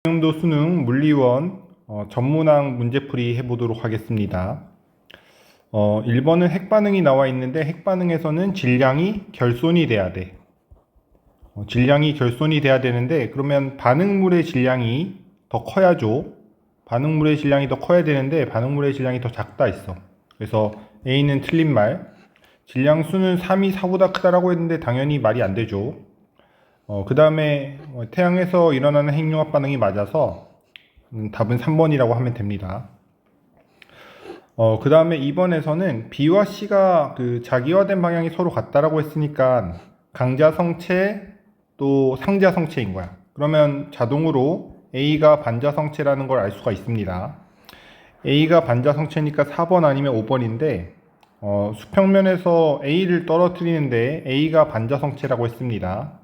오늘도 수능 물리원 전문항 문제풀이 해보도록 하겠습니다. 1번은 핵반응이 나와 있는데 핵반응에서는 질량이 결손이 돼야 돼. 질량이 결손이 돼야 되는데 그러면 반응물의 질량이 더 커야죠. 반응물의 질량이 더 커야 되는데 반응물의 질량이 더 작다 있어. 그래서 A는 틀린 말. 질량 수는 3이 4보다 크다라고 했는데 당연히 말이 안 되죠. 그 다음에 태양에서 일어나는 핵융합 반응이 맞아서 답은 3번이라고 하면 됩니다. 그 다음에 2번에서는 B와 C가 그 자기화된 방향이 서로 같다라고 했으니까 강자성체 또 상자성체인 거야. 그러면 자동으로 A가 반자성체라는 걸 알 수가 있습니다. A가 반자성체니까 4번 아니면 5번인데 수평면에서 A를 떨어뜨리는데 A가 반자성체라고 했습니다.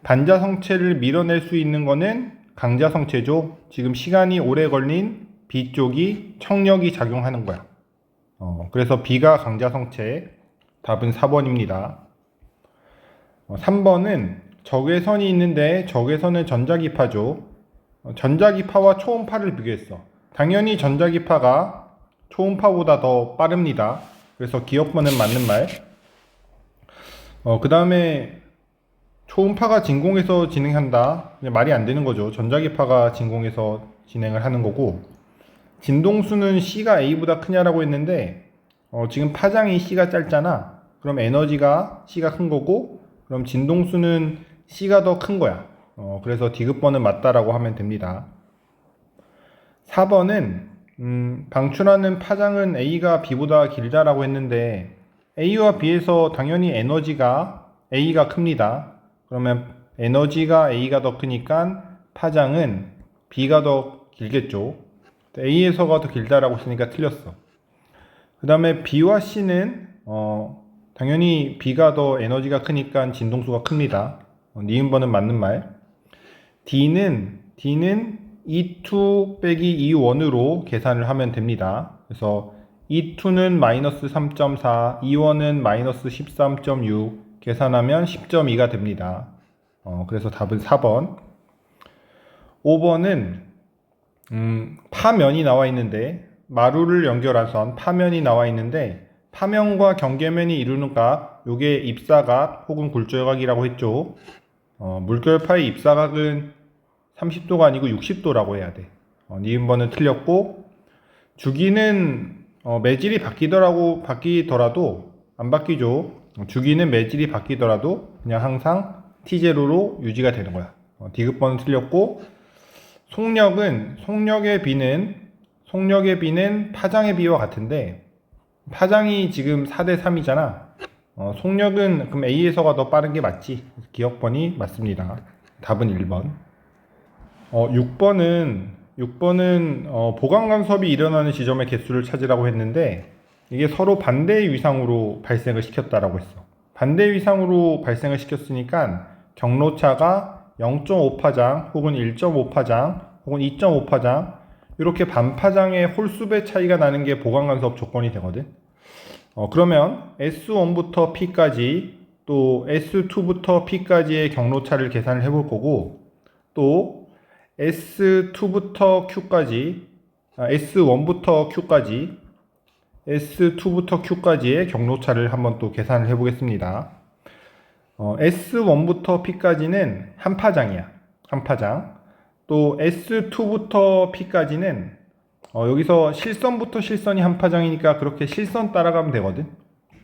반자성체를 밀어낼 수 있는 거는 강자성체죠. 지금 시간이 오래 걸린 B 쪽이 청력이 작용하는 거야. 그래서 B가 강자성체, 답은 4번입니다. 3번은 적외선이 있는데 적외선은 전자기파죠. 전자기파와 초음파를 비교했어. 당연히 전자기파가 초음파보다 더 빠릅니다. 그래서 기억번은 맞는 말. 그 다음에 초음파가 진공에서 진행한다. 말이 안 되는 거죠. 전자기파가 진공에서 진행을 하는 거고, 진동수는 C가 A보다 크냐라고 했는데 지금 파장이 C가 짧잖아. 그럼 에너지가 C가 큰 거고, 그럼 진동수는 C가 더 큰 거야. 그래서 D급번은 맞다라고 하면 됩니다. 4번은 방출하는 파장은 A가 B보다 길다라고 했는데 A와 B에서 당연히 에너지가 A가 큽니다. 그러면 에너지가 A가 더 크니까 파장은 B가 더 길겠죠. A에서가 더 길다라고 했으니까 틀렸어. 그 다음에 B와 C는 당연히 B가 더 에너지가 크니까 진동수가 큽니다. 니은번은 맞는 말. D는 E2 빼기 E1으로 계산을 하면 됩니다. 그래서 E2는 마이너스 3.4, E1은 마이너스 13.6, 계산하면 10.2가 됩니다. 그래서 답은 4번. 5번은 파면이 나와 있는데 마루를 연결한 선 파면이 나와 있는데 파면과 경계면이 이루는 각, 요게 입사각 혹은 굴절각이라고 했죠. 물결파의 입사각은 30도가 아니고 60도라고 해야 돼. 니은번은 틀렸고, 주기는 매질이 바뀌더라도 안 바뀌죠. 주기는 매질이 바뀌더라도 그냥 항상 T0로 유지가 되는 거야. D급번은 틀렸고, 속력의 비는 파장의 비와 같은데 파장이 지금 4대3이잖아. 속력은 그럼 A에서가 더 빠른 게 맞지? 기억번이 맞습니다. 답은 1번. 6번은 보강 간섭이 일어나는 지점의 개수를 찾으라고 했는데 이게 서로 반대의 위상으로 발생을 시켰다라고 했어. 반대의 위상으로 발생을 시켰으니까 경로차가 0.5파장 혹은 1.5파장 혹은 2.5파장 이렇게 반파장의 홀수배 차이가 나는 게 보강 간섭 조건이 되거든. 그러면 S1부터 P까지 또 S2부터 P까지의 경로차를 계산을 해볼 거고, 또 S2부터 Q까지, S1부터 Q까지, S2부터 Q까지의 경로차를 한번 또 계산을 해보겠습니다. S1부터 P까지는 한 파장이야. 한 파장. 또 S2부터 P까지는 여기서 실선부터 실선이 한 파장이니까 그렇게 실선 따라가면 되거든.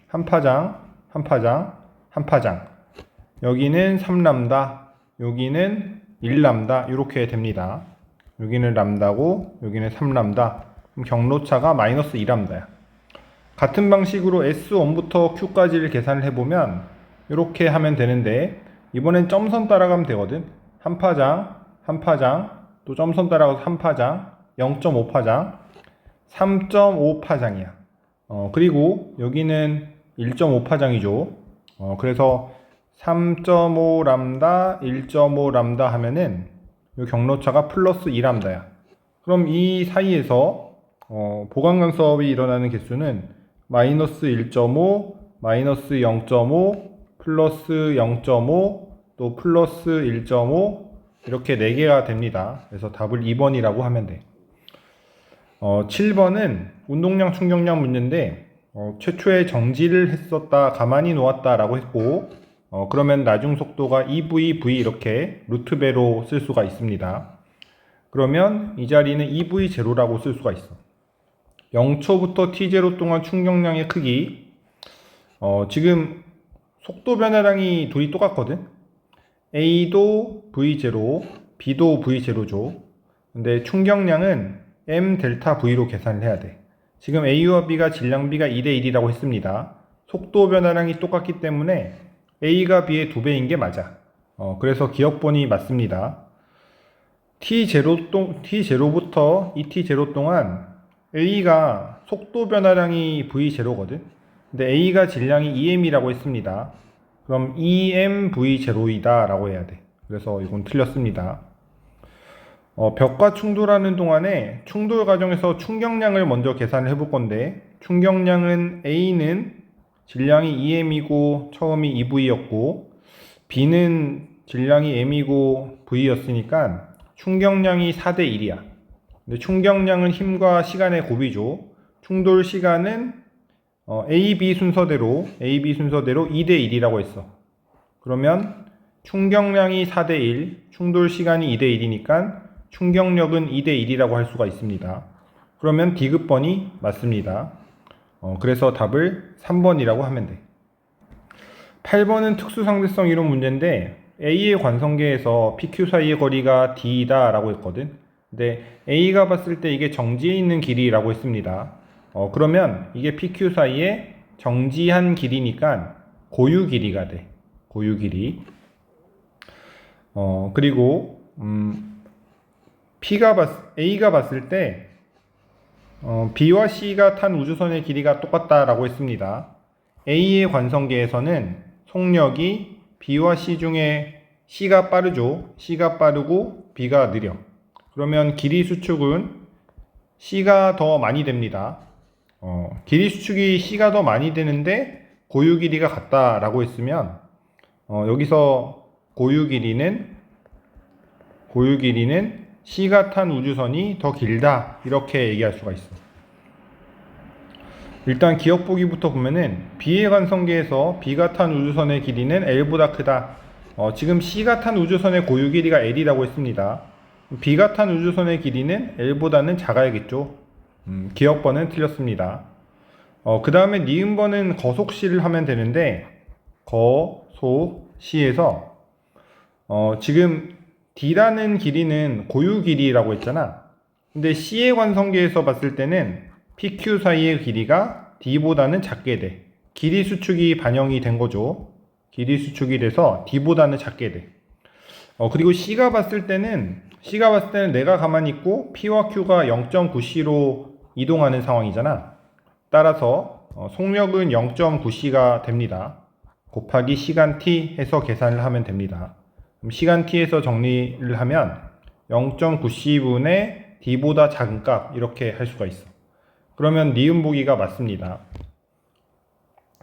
한 파장, 한 파장, 한 파장. 여기는 3람다, 여기는 1람다 이렇게 됩니다. 여기는 람다고 여기는 3람다. 그럼 경로차가 마이너스 2람다야. 같은 방식으로 S1부터 Q까지를 계산을 해보면 이렇게 하면 되는데 이번엔 점선 따라가면 되거든. 한 파장, 한 파장, 또 점선 따라가서 한 파장, 0.5파장, 3.5파장이야. 그리고 여기는 1.5파장이죠. 그래서 3.5람다, 1.5람다 하면은 이 경로차가 플러스 2람다야. 그럼 이 사이에서 보강간섭이 일어나는 개수는 마이너스 1.5, 마이너스 0.5, 플러스 0.5, 또 플러스 1.5, 이렇게 4개가 됩니다. 그래서 답을 2번이라고 하면 돼. 7번은 운동량 충격량 문제인데 최초에 정지를 했었다, 가만히 놓았다 라고 했고 그러면 나중 속도가 2v, v 이렇게 루트 배로 쓸 수가 있습니다. 그러면 이 자리는 2v 제로라고 쓸 수가 있어. 0초부터 t0 동안 충격량의 크기 지금 속도 변화량이 둘이 똑같거든. A도 V0, B도 V0죠. 근데 충격량은 M 델타 V로 계산을 해야 돼. 지금 A와 B가 질량 B가 2대 1이라고 했습니다. 속도 변화량이 똑같기 때문에 A가 B의 2배인 게 맞아. 그래서 기억본이 맞습니다. T0부터 이 T0 동안 A가 속도 변화량이 V0거든. 근데 A가 질량이 2M이라고 했습니다. 그럼 2mv0이다 라고 해야 돼. 그래서 이건 틀렸습니다. 벽과 충돌하는 동안에 충돌 과정에서 충격량을 먼저 계산을 해볼 건데 충격량은 A는 질량이 2m이고 처음이 2v였고 B는 질량이 m이고 v였으니까 충격량이 4대 1이야. 근데 충격량은 힘과 시간의 곱이죠. 충돌 시간은 A, B 순서대로 2대 1이라고 했어. 그러면 충격량이 4대 1, 충돌 시간이 2대 1이니까 충격력은 2대 1이라고 할 수가 있습니다. 그러면 D급번이 맞습니다. 그래서 답을 3번이라고 하면 돼. 8번은 특수상대성 이론 문제인데 A의 관성계에서 PQ 사이의 거리가 D이다 라고 했거든. 근데 A가 봤을 때 이게 정지해 있는 길이라고 했습니다. 그러면 이게 PQ 사이에 정지한 길이니까 고유 길이가 돼. 고유 길이. 그리고 A가 봤을 때 B와 C가 탄 우주선의 길이가 똑같다라고 했습니다. A의 관성계에서는 속력이 B와 C 중에 C가 빠르죠. C가 빠르고 B가 느려. 그러면 길이 수축은 C가 더 많이 됩니다. 길이 수축이 C가 더 많이 되는데 고유 길이가 같다라고 했으면 여기서 고유 길이는 C가 탄 우주선이 더 길다 이렇게 얘기할 수가 있어. 일단 기억 보기부터 보면은 B의 관성계에서 B가 탄 우주선의 길이는 L보다 크다. 지금 C가 탄 우주선의 고유 길이가 L이라고 했습니다. B가 탄 우주선의 길이는 L보다는 작아야겠죠. 기억번은 틀렸습니다. 그 다음에 니은번은 거속시를 하면 되는데 거속시에서 지금 D라는 길이는 고유 길이라고 했잖아. 근데 C의 관성계에서 봤을 때는 PQ 사이의 길이가 D보다는 작게 돼. 길이 수축이 반영이 된 거죠. 길이 수축이 돼서 D보다는 작게 돼. 그리고 C가 봤을 때는 내가 가만히 있고 P와 Q가 0.9C로 이동하는 상황이잖아. 따라서 속력은 0.9C가 됩니다. 곱하기 시간 t 해서 계산을 하면 됩니다. 그럼 시간 t에서 정리를 하면 0.9C분의 D보다 작은 값 이렇게 할 수가 있어. 그러면 니은 보기가 맞습니다.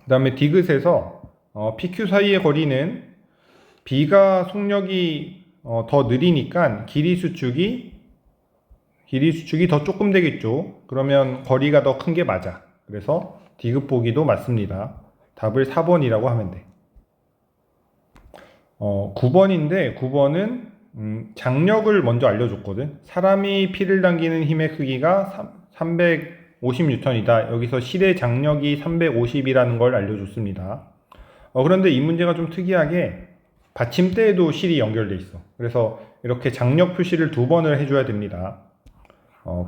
그 다음에 디귿에서 PQ 사이의 거리는 B가 속력이 더 느리니까 길이 수축이 더 조금 되겠죠. 그러면 거리가 더 큰 게 맞아. 그래서 디귿 보기도 맞습니다. 답을 4번이라고 하면 돼. 9번인데 9번은 장력을 먼저 알려줬거든. 사람이 피를 당기는 힘의 크기가 350N이다. 여기서 실의 장력이 350이라는 걸 알려줬습니다. 그런데 이 문제가 좀 특이하게 받침대에도 실이 연결돼 있어. 그래서 이렇게 장력 표시를 2번을 해줘야 됩니다.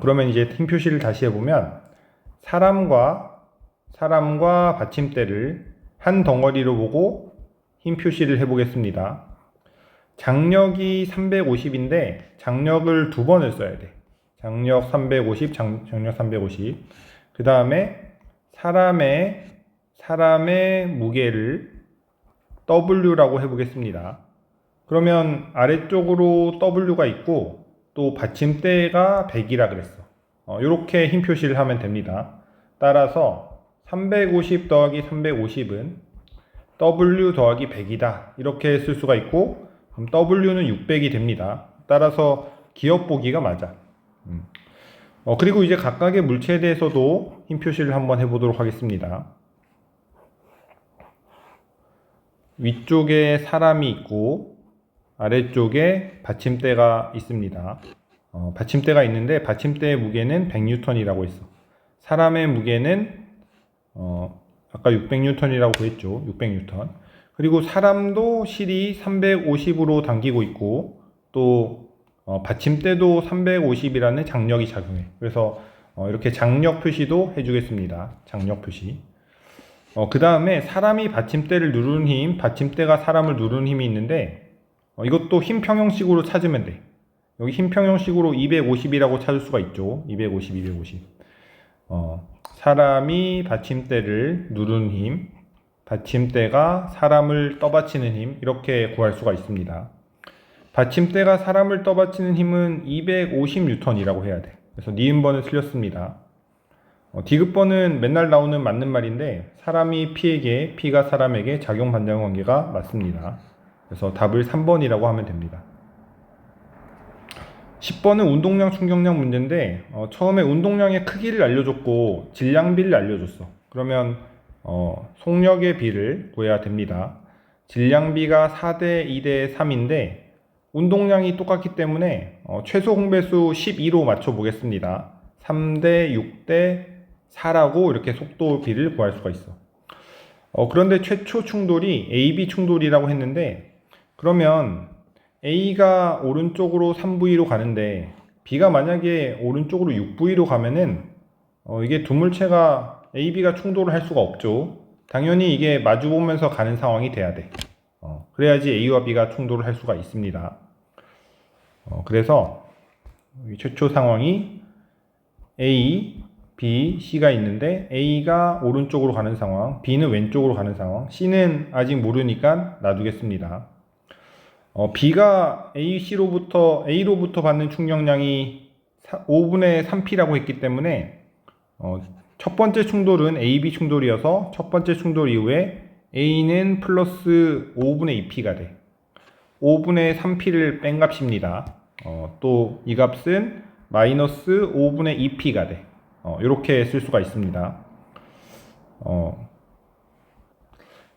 그러면 이제 힘 표시를 다시 해보면 사람과 받침대를 한 덩어리로 보고 힘 표시를 해보겠습니다. 장력이 350인데 장력을 2번을 써야 돼. 장력 350, 장력 350. 그 다음에 사람의 무게를 W라고 해보겠습니다. 그러면 아래쪽으로 W가 있고 또 받침대가 100이라 그랬어. 이렇게 힘 표시를 하면 됩니다. 따라서 350 더하기 350은 W 더하기 100이다. 이렇게 쓸 수가 있고 그럼 W는 600이 됩니다. 따라서 기억 보기가 맞아. 그리고 이제 각각의 물체에 대해서도 힘 표시를 한번 해보도록 하겠습니다. 위쪽에 사람이 있고 아래쪽에 받침대가 있습니다. 받침대가 있는데 받침대의 무게는 100N이라고 했어. 사람의 무게는 아까 600N이라고 했죠. 600N. 그리고 사람도 실이 350으로 당기고 있고 또 받침대도 350이라는 장력이 작용해. 그래서 이렇게 장력 표시도 해주겠습니다. 장력 표시. 그 다음에 사람이 받침대를 누르는 힘, 받침대가 사람을 누르는 힘이 있는데 이것도 힘 평형식으로 찾으면 돼. 여기 힘 평형식으로 250이라고 찾을 수가 있죠. 250, 250. 사람이 받침대를 누르는 힘, 받침대가 사람을 떠받치는 힘, 이렇게 구할 수가 있습니다. 받침대가 사람을 떠받치는 힘은 250N이라고 해야 돼. 그래서 니은번은 틀렸습니다. 디귿번은 맨날 나오는 맞는 말인데 사람이 피에게, 피가 사람에게 작용 반작용 관계가 맞습니다. 그래서 답을 3번이라고 하면 됩니다. 10번은 운동량 충격량 문제인데 처음에 운동량의 크기를 알려줬고 질량비를 알려줬어. 그러면 속력의 비를 구해야 됩니다. 질량비가 4대 2대 3인데 운동량이 똑같기 때문에 최소 홍배수 12로 맞춰 보겠습니다. 3대 6대 4라고 이렇게 속도비를 구할 수가 있어. 그런데 최초 충돌이 AB 충돌이라고 했는데 그러면 A가 오른쪽으로 3V로 가는데 B가 만약에 오른쪽으로 6V로 가면은 이게 두 물체가 A, B가 충돌을 할 수가 없죠. 당연히 이게 마주보면서 가는 상황이 돼야 돼. 그래야지 A와 B가 충돌을 할 수가 있습니다. 그래서 최초 상황이 A, B, C가 있는데 A가 오른쪽으로 가는 상황, B는 왼쪽으로 가는 상황, C는 아직 모르니까 놔두겠습니다. B가 A로부터 받는 충격량이 5분의 3P라고 했기 때문에 첫 번째 충돌은 AB 충돌이어서 첫 번째 충돌 이후에 A는 플러스 5분의 2P가 돼. 5분의 3P를 뺀 값입니다. 또 이 값은 마이너스 5분의 2P가 돼. 이렇게 쓸 수가 있습니다.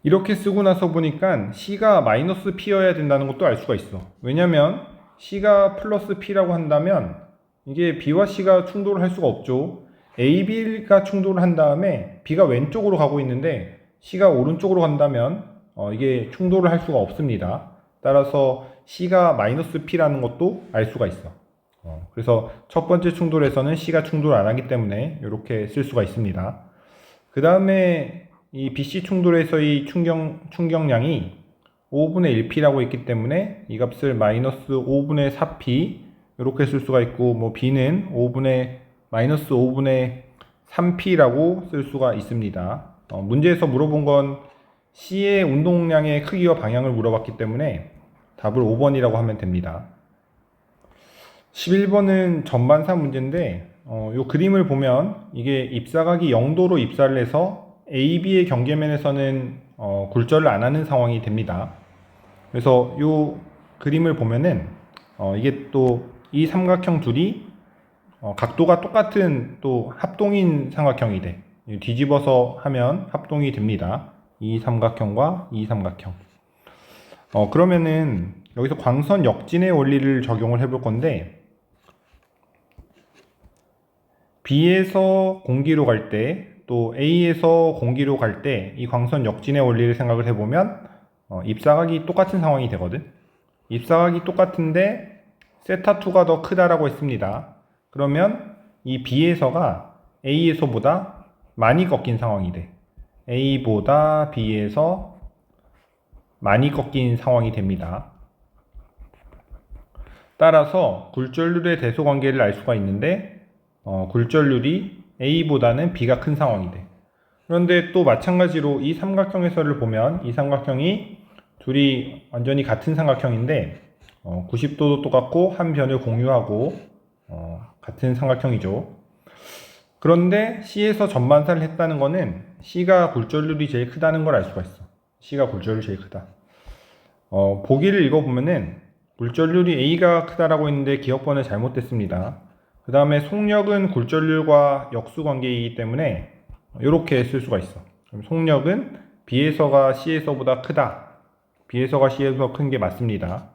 이렇게 쓰고 나서 보니까 C가 마이너스 P여야 된다는 것도 알 수가 있어. 왜냐면 C가 플러스 P라고 한다면 이게 B와 C가 충돌을 할 수가 없죠. A, B가 충돌을 한 다음에 B가 왼쪽으로 가고 있는데 C가 오른쪽으로 간다면 이게 충돌을 할 수가 없습니다. 따라서 C가 마이너스 P라는 것도 알 수가 있어. 그래서 첫 번째 충돌에서는 C가 충돌 안 하기 때문에 이렇게 쓸 수가 있습니다. 그 다음에 이 BC 충돌에서의 충격량이 5분의 1P라고 했기 때문에 이 값을 마이너스 5분의 4P 이렇게 쓸 수가 있고 뭐 B는 마이너스 5분의 3P라고 쓸 수가 있습니다. 문제에서 물어본 건 C의 운동량의 크기와 방향을 물어봤기 때문에 답을 5번이라고 하면 됩니다. 11번은 전반사 문제인데 이 그림을 보면 이게 입사각이 0도로 입사를 해서 AB의 경계면에서는 굴절을 안 하는 상황이 됩니다. 그래서 이 그림을 보면은 이게 또 이 삼각형 둘이 각도가 똑같은 또 합동인 삼각형이 돼. 뒤집어서 하면 합동이 됩니다. 이 삼각형과 이 삼각형. 그러면은 여기서 광선 역진의 원리를 적용을 해볼 건데 B에서 공기로 갈 때 또 A에서 공기로 갈 때 이 광선 역진의 원리를 생각을 해보면 입사각이 똑같은 상황이 되거든. 입사각이 똑같은데 세타2가 더 크다라고 했습니다. 그러면 이 B에서가 A에서보다 많이 꺾인 상황이 돼. A보다 B에서 많이 꺾인 상황이 됩니다. 따라서 굴절률의 대소관계를 알 수가 있는데 굴절률이 A보다는 B가 큰 상황이 돼. 그런데 또 마찬가지로 이 삼각형에서를 보면 이 삼각형이 둘이 완전히 같은 삼각형인데 90도도 똑같고 한 변을 공유하고 같은 삼각형이죠. 그런데 C에서 전반사를 했다는 거는 C가 굴절률이 제일 크다는 걸 알 수가 있어. C가 굴절률이 제일 크다. 보기를 읽어보면은 굴절률이 A가 크다라고 했는데 기억번호 잘못됐습니다. 그 다음에 속력은 굴절률과 역수관계이기 때문에 이렇게 쓸 수가 있어. 그럼 속력은 B에서가 C에서보다 크다. B에서가 C에서 큰 게 맞습니다.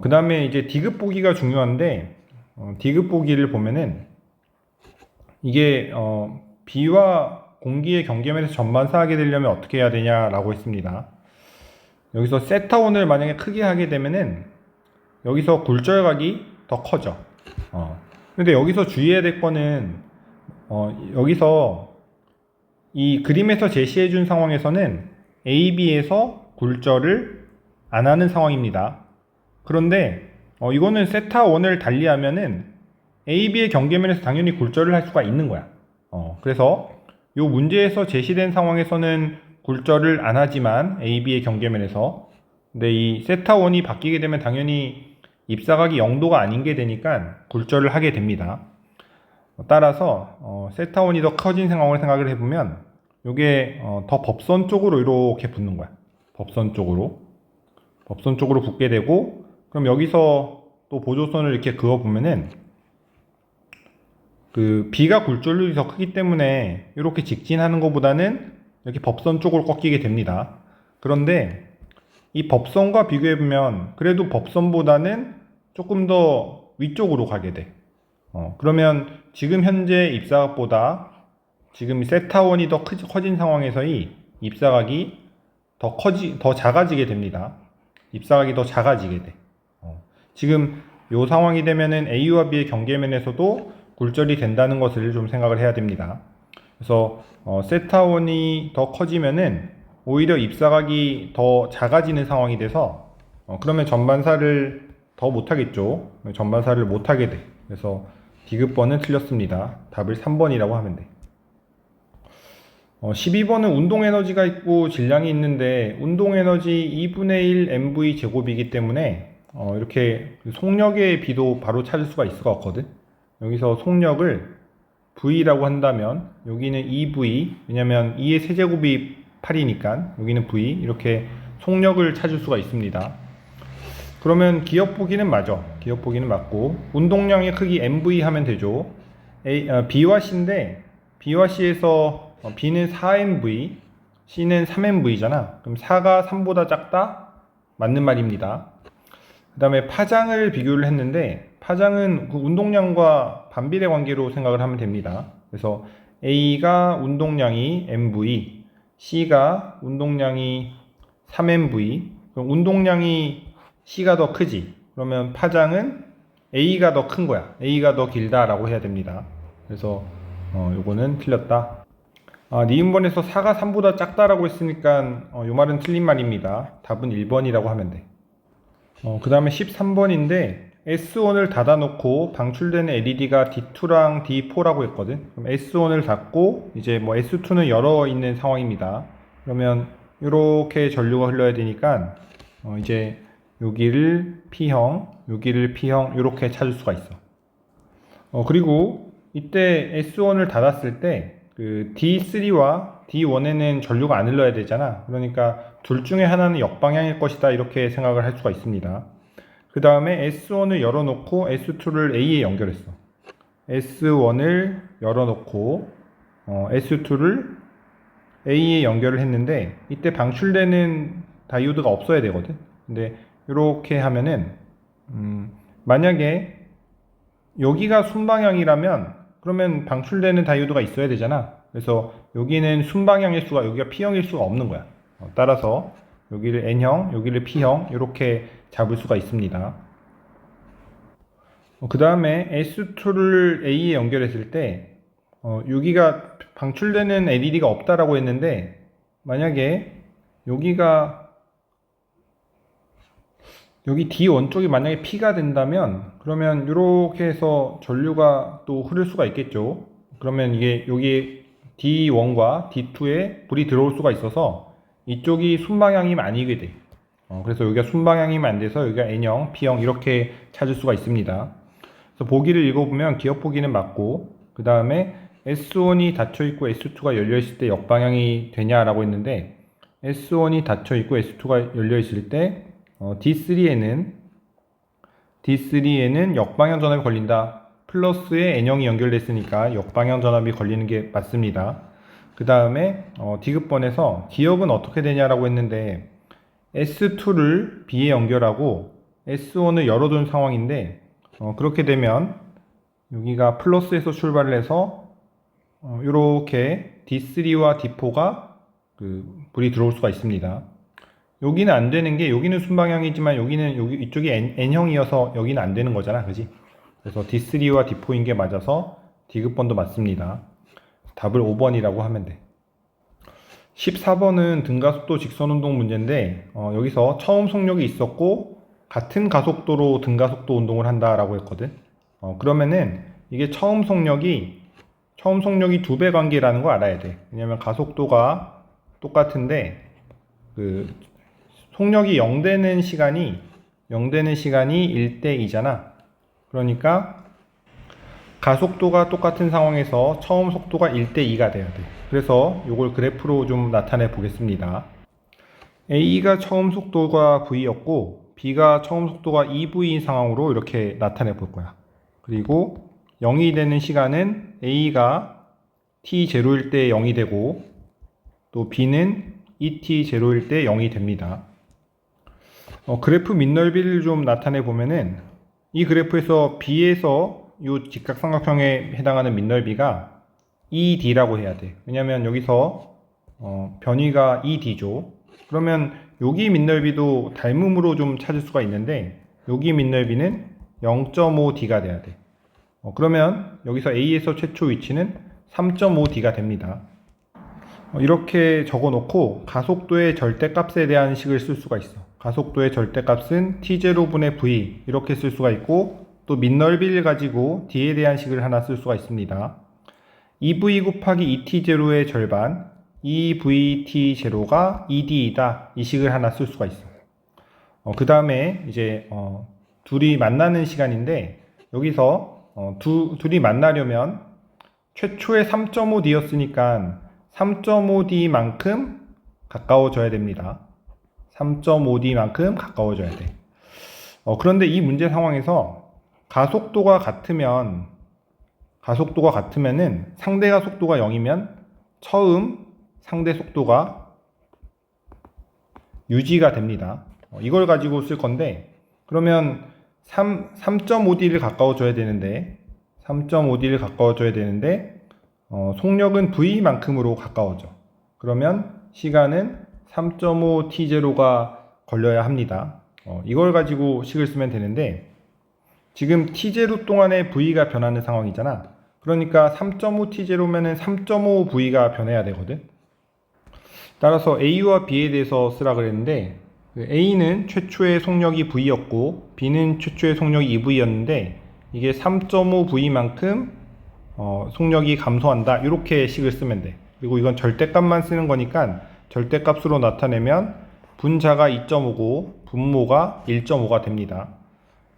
그 다음에 이제 D급 보기가 중요한데 D급 보기를 보면은 이게 B와 공기의 경계면에서 전반사하게 되려면 어떻게 해야 되냐라고 했습니다. 여기서 세타원을 만약에 크게 하게 되면은 여기서 굴절각이 더 커져. 근데 여기서 주의해야 될 거는 여기서 이 그림에서 제시해 준 상황에서는 AB에서 굴절을 안 하는 상황입니다. 그런데 이거는 세타1을 달리하면은 AB의 경계면에서 당연히 굴절을 할 수가 있는 거야. 그래서 이 문제에서 제시된 상황에서는 굴절을 안 하지만 AB의 경계면에서 근데 이 세타1이 바뀌게 되면 당연히 입사각이 0도가 아닌 게 되니까 굴절을 하게 됩니다. 따라서 세타1이 더 커진 상황을 생각을 해보면 이게 더 법선 쪽으로 이렇게 붙는 거야. 법선 쪽으로 붙게 되고 그럼 여기서 또 보조선을 이렇게 그어 보면은 그 B가 굴절률이 더 크기 때문에 이렇게 직진하는 것보다는 이렇게 법선 쪽으로 꺾이게 됩니다. 그런데 이 법선과 비교해 보면 그래도 법선보다는 조금 더 위쪽으로 가게 돼. 그러면 지금 현재 입사각보다 지금 세타1이 더 커진 상황에서의 입사각이 더 작아지게 됩니다. 입사각이 더 작아지게 돼. 지금 이 상황이 되면은 A와 B의 경계면에서도 굴절이 된다는 것을 좀 생각을 해야 됩니다. 그래서 세타1이 더 커지면은 오히려 입사각이 더 작아지는 상황이 돼서 그러면 전반사를 더 못하겠죠. 전반사를 못하게 돼. 그래서 D급번은 틀렸습니다. 답을 3번이라고 하면 돼. 12번은 운동에너지가 있고 질량이 있는데 운동에너지 2분의 1 mv 제곱이기 때문에 이렇게 속력의 비도 바로 찾을 수가 있을 것 같거든. 여기서 속력을 V라고 한다면 여기는 2V 왜냐면 2의 세제곱이 8이니까 여기는 V 이렇게 속력을 찾을 수가 있습니다. 그러면 기억 보기는 맞아. 기억 보기는 맞고 운동량의 크기 MV 하면 되죠. B와 C인데 B와 C에서 B는 4MV, C는 3MV잖아. 그럼 4가 3보다 작다? 맞는 말입니다. 그 다음에 파장을 비교를 했는데 파장은 그 운동량과 반비례 관계로 생각을 하면 됩니다. 그래서 A가 운동량이 MV, C가 운동량이 3MV, 그럼 운동량이 C가 더 크지. 그러면 파장은 A가 더 큰 거야. A가 더 길다라고 해야 됩니다. 그래서 요거는 틀렸다. 니은번에서 4가 3보다 작다라고 했으니까 요 말은 틀린 말입니다. 답은 1번이라고 하면 돼. 그 다음에 13번인데 S1을 닫아놓고 방출되는 LED가 D2랑 D4라고 했거든. 그럼 S1을 닫고 이제 뭐 S2는 열어 있는 상황입니다. 그러면 이렇게 전류가 흘러야 되니까 이제 여기를 P형, 여기를 P형 이렇게 찾을 수가 있어. 그리고 이때 S1을 닫았을 때 그 D3와 D1에는 전류가 안 흘러야 되잖아. 그러니까 둘 중에 하나는 역방향일 것이다 이렇게 생각을 할 수가 있습니다. 그 다음에 S1을 열어놓고 S2를 A에 연결했어. S1을 열어놓고 S2를 A에 연결을 했는데 이때 방출되는 다이오드가 없어야 되거든. 근데 이렇게 하면은 만약에 여기가 순방향이라면 그러면 방출되는 다이오드가 있어야 되잖아. 그래서 여기는 순방향일 수가 여기가 P형일 수가 없는 거야. 따라서 여기를 N형, 여기를 P형 이렇게 잡을 수가 있습니다. 그 다음에 S2를 A에 연결했을 때 여기가 방출되는 LED가 없다라고 했는데 만약에 여기 D1 쪽이 만약에 P가 된다면 그러면 이렇게 해서 전류가 또 흐를 수가 있겠죠. 그러면 이게 여기 D1과 D2에 불이 들어올 수가 있어서 이쪽이 순방향이면 아니게 돼. 그래서 여기가 순방향이면 안 돼서 여기가 N형, P형 이렇게 찾을 수가 있습니다. 그래서 보기를 읽어보면 기억 보기는 맞고 그 다음에 S1이 닫혀있고 S2가 열려있을 때 역방향이 되냐라고 했는데 S1이 닫혀있고 S2가 열려있을 때 D3에는 D3에는 역방향 전압이 걸린다. 플러스에 N형이 연결됐으니까 역방향 전압이 걸리는 게 맞습니다. 그 다음에 디귿번에서 기억은 어떻게 되냐라고 했는데 S2를 B에 연결하고 S1을 열어둔 상황인데 그렇게 되면 여기가 플러스에서 출발을 해서 이렇게 D3와 D4가 불이 들어올 수가 있습니다. 여기는 안 되는 게 여기는 순방향이지만 여기 이쪽이 N형이어서 여기는 안 되는 거잖아, 그지? 그래서 D3와 D4인 게 맞아서 디귿번도 맞습니다. 답을 5번이라고 하면 돼. 14번은 등가속도 직선운동 문제인데 여기서 처음 속력이 있었고 같은 가속도로 등가속도 운동을 한다라고 했거든. 그러면은 이게 처음 속력이 2배 관계라는 거 알아야 돼. 왜냐면 가속도가 똑같은데 속력이 0 되는 시간이 1대 2잖아. 그러니까 가속도가 똑같은 상황에서 처음 속도가 1대 2가 돼야 돼. 그래서 이걸 그래프로 좀 나타내 보겠습니다. A가 처음 속도가 V였고 B가 처음 속도가 2V인 상황으로 이렇게 나타내 볼 거야. 그리고 0이 되는 시간은 A가 t0일 때 0이 되고 또 B는 2t0일 때 0이 됩니다. 그래프 밑넓이를 좀 나타내 보면은 이 그래프에서 B에서 이 직각삼각형에 해당하는 밑넓이가 ED라고 해야 돼. 왜냐면 여기서 변위가 ED죠. 그러면 여기 밑넓이도 닮음으로 좀 찾을 수가 있는데 여기 밑넓이는 0.5D가 돼야 돼. 그러면 여기서 A에서 최초 위치는 3.5D가 됩니다. 이렇게 적어 놓고 가속도의 절대값에 대한 식을 쓸 수가 있어. 가속도의 절대값은 t0분의 v 이렇게 쓸 수가 있고 또 밑넓이를 가지고 d에 대한 식을 하나 쓸 수가 있습니다. 2v 곱하기 2t0의 절반 2vt0가 2d이다. 이 식을 하나 쓸 수가 있어. 그 다음에 이제 둘이 만나는 시간인데 여기서 둘이 만나려면 최초에 3.5d였으니까 3.5d만큼 가까워져야 됩니다. 3.5d만큼 가까워져야 돼. 그런데 이 문제 상황에서 가속도가 같으면은 상대가 속도가 0이면 처음 상대 속도가 유지가 됩니다. 이걸 가지고 쓸 건데 그러면 3.5D를 가까워져야 되는데 속력은 V만큼으로 가까워져. 그러면 시간은 3.5T0가 걸려야 합니다. 이걸 가지고 식을 쓰면 되는데 지금 T0 동안에 V가 변하는 상황이잖아. 그러니까 3.5T0면은 3.5V가 변해야 되거든. 따라서 A와 B에 대해서 쓰라 그랬는데 A는 최초의 속력이 V였고 B는 최초의 속력이 2V였는데 이게 3.5V만큼 속력이 감소한다. 이렇게 식을 쓰면 돼. 그리고 이건 절대값만 쓰는 거니까 절대값으로 나타내면 분자가 2.5고 분모가 1.5가 됩니다.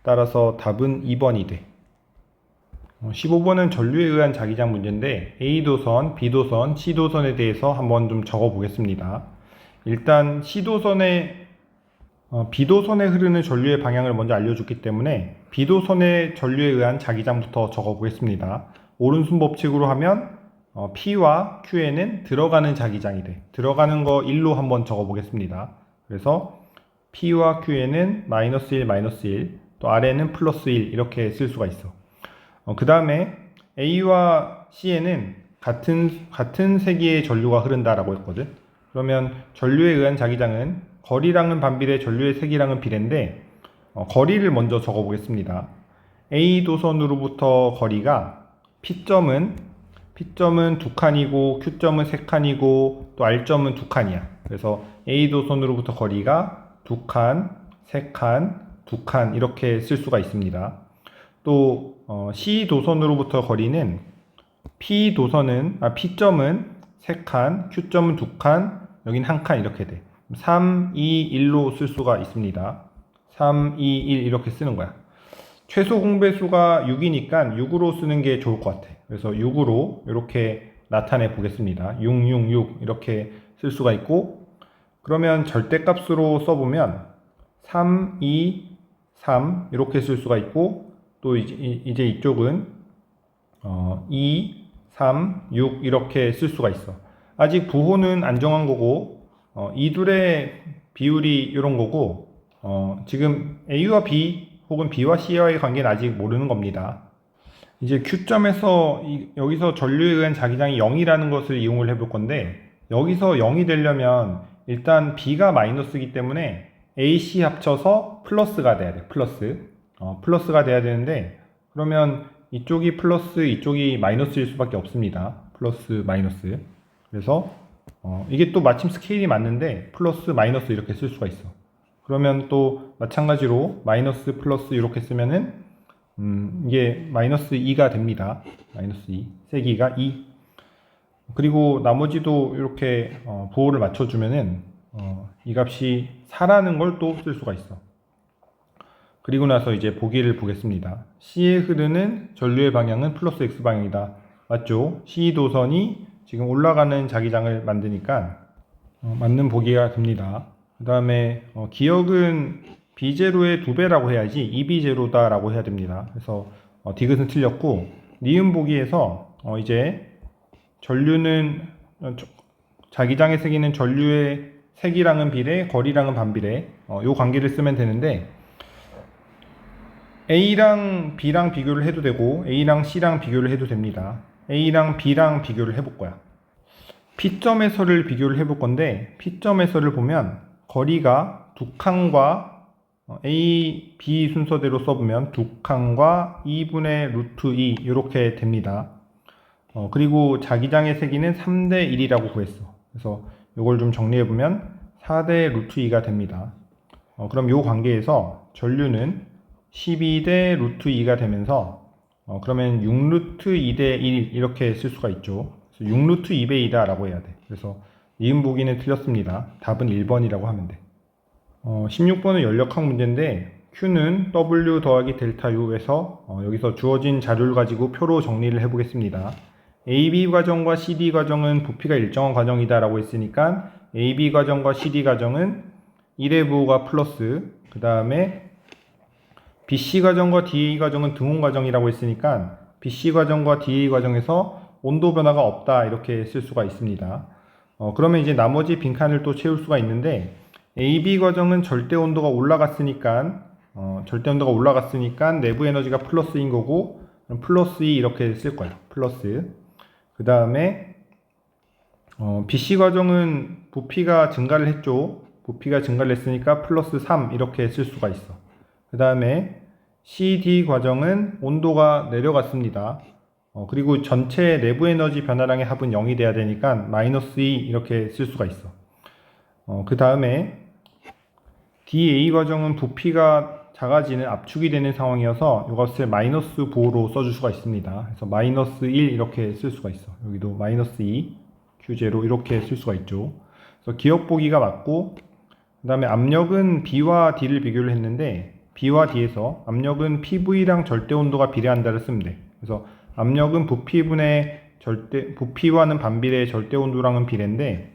따라서 답은 2번이 돼. 15번은 전류에 의한 자기장 문제인데 A도선, B도선, C도선에 대해서 한번 좀 적어 보겠습니다. 일단 B도선에 흐르는 전류의 방향을 먼저 알려줬기 때문에 B도선의 전류에 의한 자기장부터 적어 보겠습니다. 오른손 법칙으로 하면 P와 Q에는 들어가는 자기장이 돼. 들어가는 거 1로 한번 적어 보겠습니다. 그래서 P와 Q에는 마이너스 1, 마이너스 1, 또 아래는 플러스 1 이렇게 쓸 수가 있어. 그 다음에 A와 C에는 같은 세기의 전류가 흐른다라고 했거든. 그러면 전류에 의한 자기장은 거리랑은 반비례, 전류의 세기랑은 비례인데 거리를 먼저 적어 보겠습니다. A 도선으로부터 거리가 P점은 2칸이고 Q점은 3칸이고 또 R점은 2칸이야. 그래서 A 도선으로부터 거리가 2칸, 3칸, 2칸 이렇게 쓸 수가 있습니다. 또 C 도선으로부터 거리는 P점은 3칸, Q점은 2칸, 여긴 1칸 이렇게 돼. 3, 2, 1로 쓸 수가 있습니다. 3, 2, 1 이렇게 쓰는 거야. 최소 공배수가 6이니까 6으로 쓰는 게 좋을 것 같아. 그래서 6으로 이렇게 나타내 보겠습니다. 6, 6, 6 이렇게 쓸 수가 있고 그러면 절대값으로 써보면 3, 2, 3 이렇게 쓸 수가 있고, 또 이제 이쪽은 2, 3, 6 이렇게 쓸 수가 있어. 아직 부호는 안 정한 거고, 이 둘의 비율이 이런 거고, 지금 A와 B 혹은 B와 C와의 관계는 아직 모르는 겁니다. 이제 Q점에서 여기서 전류에 의한 자기장이 0이라는 것을 이용을 해볼 건데, 여기서 0이 되려면 일단 B가 마이너스이기 때문에 AC 합쳐서 플러스가 돼야 돼. 플러스가 돼야 되는데, 그러면 이쪽이 플러스, 이쪽이 마이너스일 수밖에 없습니다. 플러스, 마이너스. 그래서 이게 또 마침 스케일이 맞는데 플러스, 마이너스 이렇게 쓸 수가 있어. 그러면 또 마찬가지로 마이너스, 플러스 이렇게 쓰면은 이게 마이너스 2가 됩니다. 마이너스 2. 세기가 2. 그리고 나머지도 이렇게 부호를 맞춰주면은 이 값이 4라는 걸 또 쓸 수가 있어. 그리고 나서 이제 보기를 보겠습니다. C에 흐르는 전류의 방향은 플러스 X 방향이다. 맞죠? C 도선이 지금 올라가는 자기장을 만드니까 맞는 보기가 됩니다. 그 다음에 기역은 B0의 2배라고 해야지 EB0다 라고 해야 됩니다. 그래서 디귿은 틀렸고, 니은 보기에서 이제 전류는 자기장에 새기는 전류의 색이랑은 비례, 거리랑은 반비례, 요 관계를 쓰면 되는데, A랑 B랑 비교를 해도 되고 A랑 C랑 비교를 해도 됩니다. A랑 B랑 비교를 해볼 거야. P점에서를 비교를 해볼 건데, P점에서를 보면 거리가 두 칸과 A, B 순서대로 써보면 두 칸과 2분의 루트 2 이렇게 됩니다. 그리고 자기장의 세기는 3대 1이라고 구했어. 그래서 이걸 좀 정리해보면 4대 루트 2가 됩니다. 그럼 이 관계에서 전류는 12대 루트 2가 되면서 그러면 6루트 2대 1 이렇게 쓸 수가 있죠. 그래서 6루트 2배 2다 라고 해야 돼. 그래서 니은 보기는 틀렸습니다. 답은 1번이라고 하면 돼. 16번은 연력학 문제인데, Q는 W 더하기 델타 U에서 여기서 주어진 자료를 가지고 표로 정리를 해보겠습니다. AB 과정과 CD 과정은 부피가 일정한 과정이다 라고 했으니까 AB 과정과 CD 과정은 1의 부호가 플러스, 그 다음에 BC 과정과 DA 과정은 등온 과정이라고 했으니까 BC 과정과 DA 과정에서 온도 변화가 없다 이렇게 쓸 수가 있습니다. 그러면 이제 나머지 빈칸을 또 채울 수가 있는데, AB 과정은 절대 온도가 올라갔으니까 내부 에너지가 플러스인 거고, 플러스 2 이렇게 쓸 거야. 플러스. 그 다음에 BC 과정은 부피가 증가를 했죠. 부피가 증가를 했으니까 플러스 3 이렇게 쓸 수가 있어. 그 다음에 CD 과정은 온도가 내려갔습니다. 그리고 전체 내부 에너지 변화량의 합은 0이 돼야 되니까 마이너스 2 이렇게 쓸 수가 있어. 그 다음에 DA 과정은 부피가 작아지는 압축이 되는 상황이어서 이것을 마이너스 보호로 써줄 수가 있습니다. 그래서 마이너스 1 이렇게 쓸 수가 있어. 여기도 마이너스 2, Q0 이렇게 쓸 수가 있죠. 그래서 기억 보기가 맞고, 그 다음에 압력은 B와 D를 비교를 했는데, B와 D에서 압력은 PV랑 절대 온도가 비례한다를 쓰면 돼. 그래서 압력은 부피와는 반비례의 절대 온도랑은 비례인데,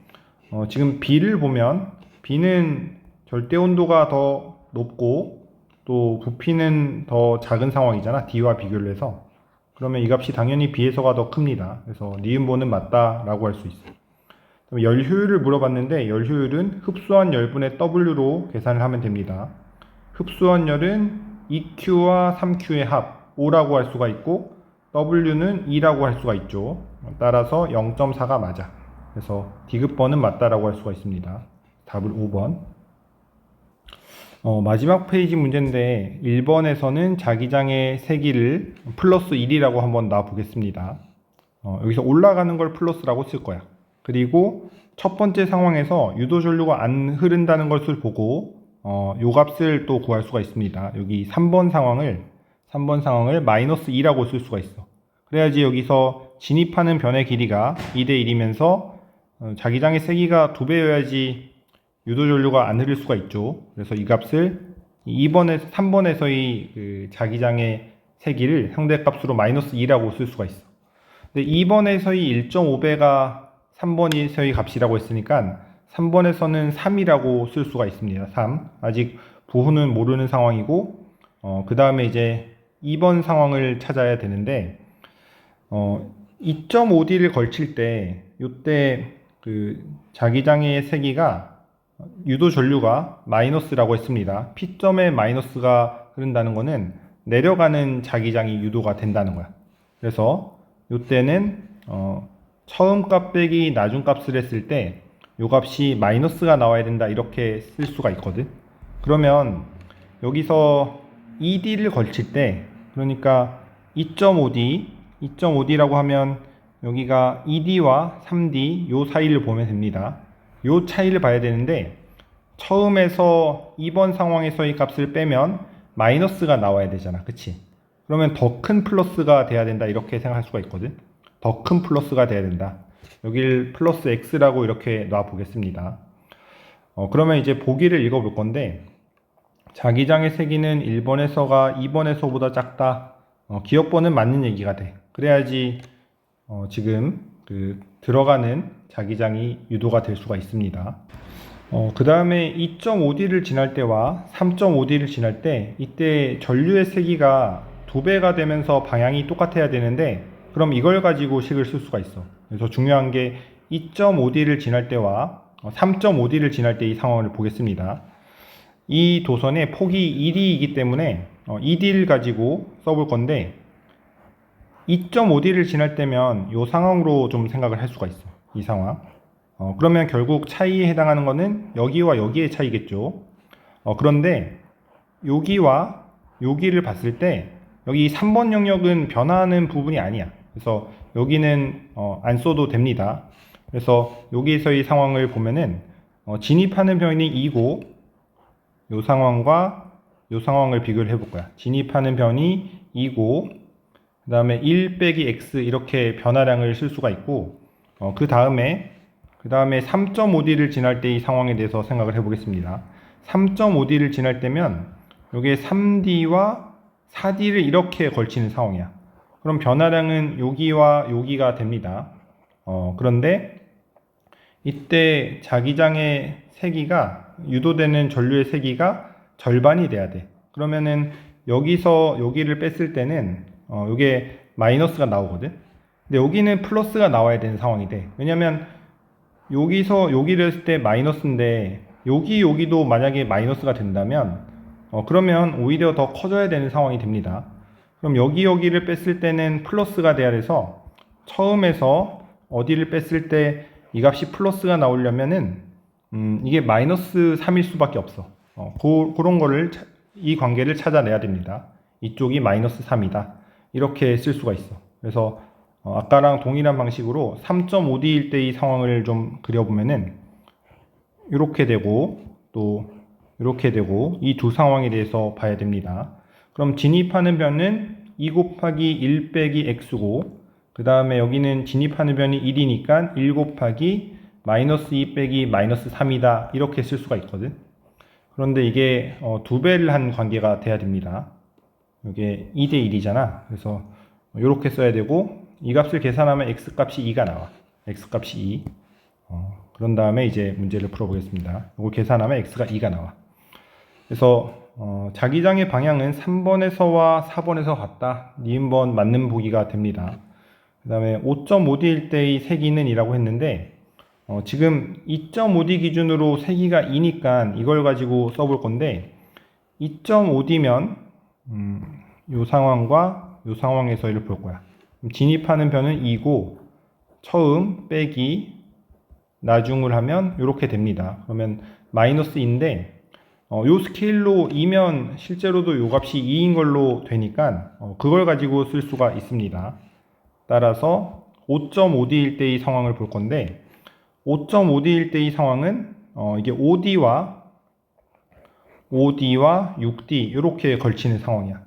지금 B를 보면 B는 절대 온도가 더 높고 또 부피는 더 작은 상황이잖아. D와 비교를 해서. 그러면 이 값이 당연히 B에서가 더 큽니다. 그래서 니은보는 맞다라고 할 수 있어. 열 효율을 물어봤는데, 열 효율은 흡수한 열분의 W로 계산을 하면 됩니다. 흡수한 열은 2Q와 3Q의 합 5라고 할 수가 있고, W는 2라고 할 수가 있죠. 따라서 0.4가 맞아. 그래서 D급번은 맞다라고 할 수가 있습니다. 답을 5번. 마지막 페이지 문제인데, 1번에서는 자기장의 세기를 플러스 1이라고 한번 놔보겠습니다. 여기서 올라가는 걸 플러스라고 쓸 거야. 그리고 첫 번째 상황에서 유도 전류가 안 흐른다는 것을 보고 요 값을 또 구할 수가 있습니다. 여기 3번 상황을 마이너스 2라고 쓸 수가 있어. 그래야지 여기서 진입하는 변의 길이가 2대 1이면서 자기장의 세기가 2배여야지 유도 전류가 안 흐를 수가 있죠. 그래서 이 값을 3번에서의 그 자기장의 세기를 상대값으로 마이너스 2라고 쓸 수가 있어. 근데 2번에서의 1.5배가 3번에서의 값이라고 했으니까 3번에서는 3이라고 쓸 수가 있습니다. 3. 아직 부호는 모르는 상황이고, 그 다음에 이제 2번 상황을 찾아야 되는데 2.5D를 걸칠 때 이때 그 자기장의 세기가 유도 전류가 마이너스라고 했습니다. P점에 마이너스가 흐른다는 거는 내려가는 자기장이 유도가 된다는 거야. 그래서 이때는 처음 값 빼기 나중 값을 했을 때 이 값이 마이너스가 나와야 된다 이렇게 쓸 수가 있거든. 그러면 여기서 2D를 걸칠 때 그러니까 2.5D라고 하면 여기가 2D와 3D 요 사이를 보면 됩니다. 요 차이를 봐야 되는데 처음에서 2번 상황에서의 값을 빼면 마이너스가 나와야 되잖아. 그치? 그러면 더 큰 플러스가 돼야 된다 이렇게 생각할 수가 있거든. 더 큰 플러스가 돼야 된다. 여길 플러스 X라고 이렇게 놔 보겠습니다. 그러면 이제 보기를 읽어 볼 건데 자기장의 세기는 1번에서가 2번에서보다 작다. 기억번은 맞는 얘기가 돼. 그래야지 지금 그 들어가는 자기장이 유도가 될 수가 있습니다. 그 다음에 2.5D를 지날 때와 3.5D를 지날 때 이때 전류의 세기가 2배가 되면서 방향이 똑같아야 되는데 그럼 이걸 가지고 식을 쓸 수가 있어. 그래서 중요한 게 2.5D를 지날 때와 3.5D를 지날 때 이 상황을 보겠습니다. 이 도선의 폭이 1D이기 때문에 2D를 가지고 써볼 건데 2.5D를 지날 때면 이 상황으로 좀 생각을 할 수가 있어. 이 상황. 그러면 결국 차이에 해당하는 거는 여기와 여기의 차이겠죠. 그런데 여기와 여기를 봤을 때 여기 3번 영역은 변화하는 부분이 아니야. 그래서 여기는 안 써도 됩니다. 그래서 여기에서의 상황을 보면은 진입하는 변이 2고 이 상황과 이 상황을 비교를 해볼 거야. 진입하는 변이 2고 그 다음에 1 빼기 x 이렇게 변화량을 쓸 수가 있고 그 다음에 3.5D를 지날 때 이 상황에 대해서 생각을 해보겠습니다. 3.5D를 지날 때면 이게 3D와 4D를 이렇게 걸치는 상황이야. 그럼 변화량은 여기와 여기가 됩니다. 그런데 이때 자기장의 세기가 유도되는 전류의 세기가 절반이 돼야 돼. 그러면은 여기서 여기를 뺐을 때는 이게 마이너스가 나오거든. 근데 여기는 플러스가 나와야 되는 상황이 돼. 왜냐면 여기서 여기를 했을 때 마이너스인데 여기도 만약에 마이너스가 된다면 그러면 오히려 더 커져야 되는 상황이 됩니다. 그럼 여기를 뺐을 때는 플러스가 돼야 돼서 처음에서 어디를 뺐을 때 이 값이 플러스가 나오려면은 이게 마이너스 3일 수밖에 없어. 그런 거를 이 관계를 찾아내야 됩니다. 이쪽이 마이너스 3이다. 이렇게 쓸 수가 있어. 그래서 아까랑 동일한 방식으로 3.5D일 때 이 상황을 좀 그려보면은 이렇게 되고 또 이렇게 되고 이 두 상황에 대해서 봐야 됩니다. 그럼 진입하는 변은 2 곱하기 1 빼기 x고 그 다음에 여기는 진입하는 변이 1이니까 1 곱하기 마이너스 2 빼기 마이너스 3이다 이렇게 쓸 수가 있거든. 그런데 이게 2배를 한 관계가 돼야 됩니다. 이게 2대 1이잖아. 그래서 이렇게 써야 되고 이 값을 계산하면 x 값이 2가 나와. x 값이 2. 그런 다음에 이제 문제를 풀어보겠습니다. 이걸 계산하면 x가 2가 나와. 그래서 자기장의 방향은 3번에서와 4번에서 같다. 니은번 맞는 보기가 됩니다. 그 다음에 5.5D일 때의 세기는 이라고 했는데 지금 2.5D 기준으로 세기가 2니까 이걸 가지고 써볼 건데 2.5D면 이 상황과 이 상황에서를 볼 거야. 진입하는 변은 2고 처음 빼기 나중을 하면 이렇게 됩니다. 그러면 마이너스인데 요 스케일로 2면 실제로도 요 값이 2인 걸로 되니까 그걸 가지고 쓸 수가 있습니다. 따라서 5.5D일 때의 상황을 볼 건데 5.5D일 때의 상황은 이게 5D와 6D 이렇게 걸치는 상황이야.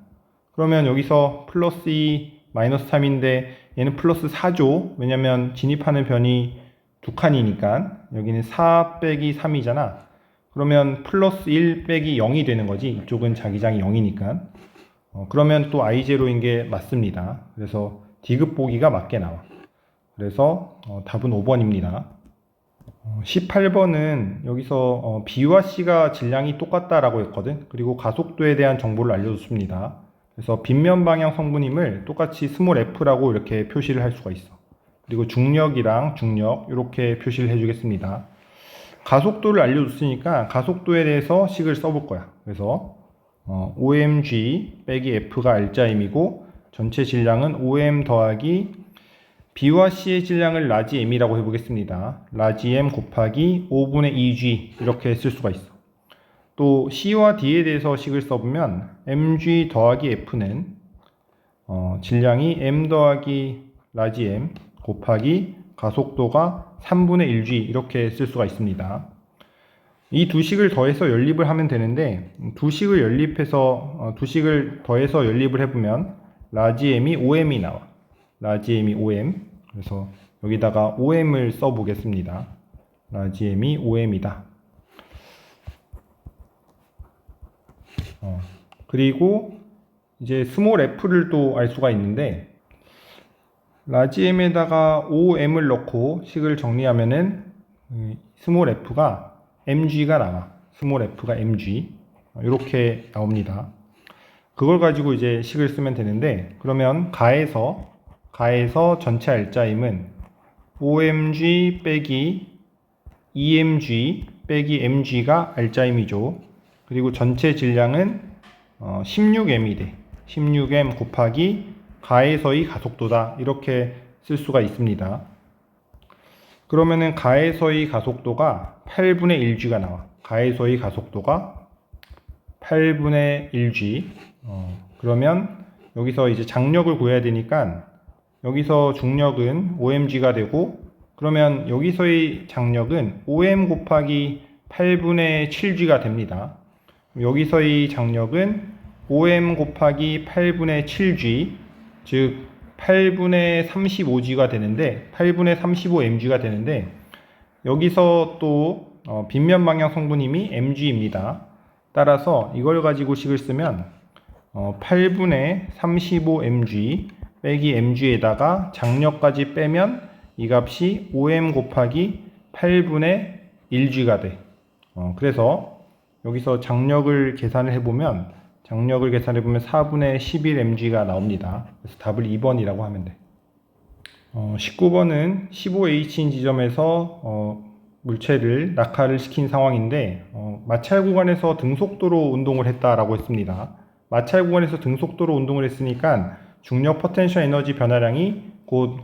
그러면 여기서 플러스 2 마이너스 3인데 얘는 플러스 4죠. 왜냐면 진입하는 변이 두 칸이니까 여기는 4 빼기 3이잖아. 그러면 플러스 1 빼기 0이 되는 거지. 이쪽은 자기장이 0이니까. 그러면 또 I0인 게 맞습니다. 그래서 D급 보기가 맞게 나와. 그래서 답은 5번입니다. 18번은 여기서 B와 C가 질량이 똑같다라고 했거든. 그리고 가속도에 대한 정보를 알려줬습니다. 그래서 빗면 방향 성분임을 똑같이 스몰 f라고 이렇게 표시를 할 수가 있어. 그리고 중력이랑 중력 이렇게 표시를 해주겠습니다. 가속도를 알려줬으니까 가속도에 대해서 식을 써볼 거야. 그래서 OMG 빼기 F가 R자임이고 전체 질량은 OM 더하기 B와 C의 질량을 라지 M이라고 해보겠습니다. 라지 M 곱하기 5분의 2G 이렇게 쓸 수가 있어. 또 C와 D에 대해서 식을 써보면 mg 더하기 F는 질량이 m 더하기 라지 M 곱하기 가속도가 3분의 1G 이렇게 쓸 수가 있습니다. 이 두 식을 더해서 연립을 하면 되는데 두 식을 더해서 연립을 해보면 라지 M이 5M이 나와. 라지 M이 5M. 그래서 여기다가 5M을 써보겠습니다. 라지 M이 5M이다. 그리고 이제 스몰 f를 또 알 수가 있는데 라지 m에다가 5m을 넣고 식을 정리하면은 스몰 f가 mg가 나와. 스몰 f가 mg 이렇게 나옵니다. 그걸 가지고 이제 식을 쓰면 되는데 그러면 가에서 전체 R자임은 OMG 빼기 EMG 빼기 MG가 R자임이죠. 그리고 전체 질량은 16m이 돼. 16m 곱하기 가에서의 가속도다. 이렇게 쓸 수가 있습니다. 그러면은 가에서의 가속도가 8분의 1g가 나와. 가에서의 가속도가 8분의 1g. 그러면 여기서 이제 장력을 구해야 되니까 여기서 중력은 OMG가 되고 그러면 여기서의 장력은 OM 곱하기 8분의 7g가 됩니다. 여기서의 장력은 OM 곱하기 8분의 7g, 즉 8분의 35g가 되는데 8분의 35mg가 되는데 여기서 또 빗면 방향 성분임이 mg입니다. 따라서 이걸 가지고 식을 쓰면 8분의 35mg 빼기 mg에다가 장력까지 빼면 이 값이 5m 곱하기 8분의 1g가 돼. 그래서 여기서 장력을 계산을 해보면 4분의 11mg가 나옵니다. 그래서 답을 2번이라고 하면 돼. 19번은 15H인 지점에서 물체를 낙하를 시킨 상황인데 마찰 구간에서 등속도로 운동을 했다라고 했습니다. 마찰 구간에서 등속도로 운동을 했으니까 중력 포텐셜 에너지 변화량이 곧